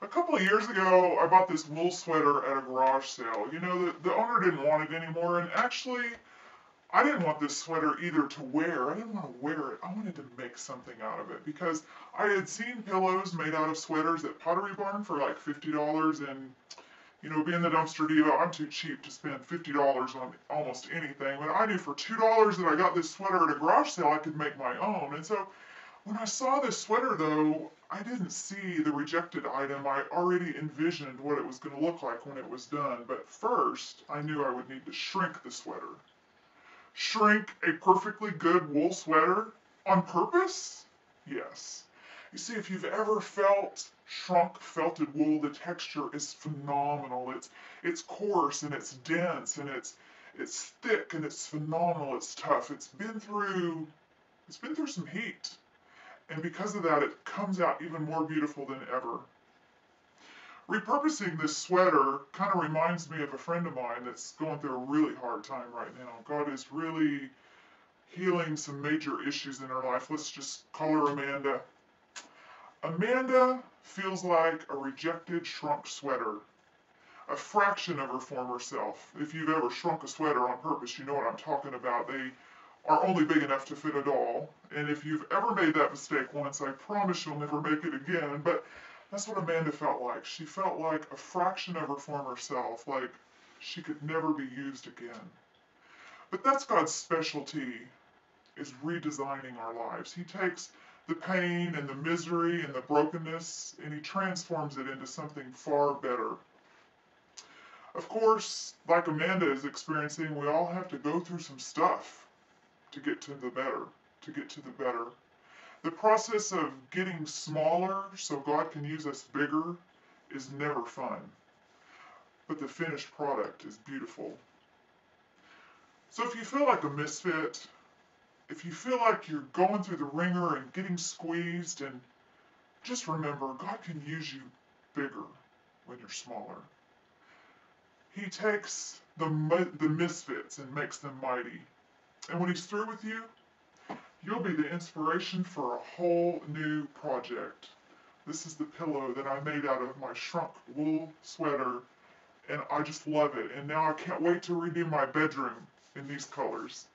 A couple of years ago, I bought this wool sweater at a garage sale. The owner didn't want it anymore, and actually, I didn't want this sweater either to wear. I didn't want to wear it. I wanted to make something out of it because I had seen pillows made out of sweaters at Pottery Barn for like $50, and being the dumpster diva, I'm too cheap to spend $50 on almost anything. But I knew for $2 that I got this sweater at a garage sale, I could make my own. And so when I saw this sweater, though, I didn't see the rejected item. I already envisioned what it was going to look like when it was done. But first, I knew I would need to shrink the sweater. Shrink a perfectly good wool sweater on purpose? Yes. You see, if you've ever felt shrunk felted wool, the texture is phenomenal. It's coarse and it's dense and it's thick and it's phenomenal. It's tough. It's been through some heat. And because of that, it comes out even more beautiful than ever. Repurposing this sweater kind of reminds me of a friend of mine that's going through a really hard time right now. God is really healing some major issues in her life. Let's just call her Amanda. Amanda feels like a rejected, shrunk sweater, a fraction of her former self. If you've ever shrunk a sweater on purpose, you know what I'm talking about. They are only big enough to fit a doll. And if you've ever made that mistake once, I promise you'll never make it again. But that's what Amanda felt like. She felt like a fraction of her former self, like she could never be used again. But that's God's specialty, is redesigning our lives. He takes the pain and the misery and the brokenness and he transforms it into something far better. Of course, like Amanda is experiencing, we all have to go through some stuff to get to the better, to get to the better. The process of getting smaller so God can use us bigger is never fun, but the finished product is beautiful. So if you feel like a misfit, if you feel like you're going through the ringer and getting squeezed, and just remember, God can use you bigger when you're smaller. He takes the misfits and makes them mighty. And when he's through with you, you'll be the inspiration for a whole new project. This is the pillow that I made out of my shrunk wool sweater, and I just love it. And now I can't wait to redo my bedroom in these colors.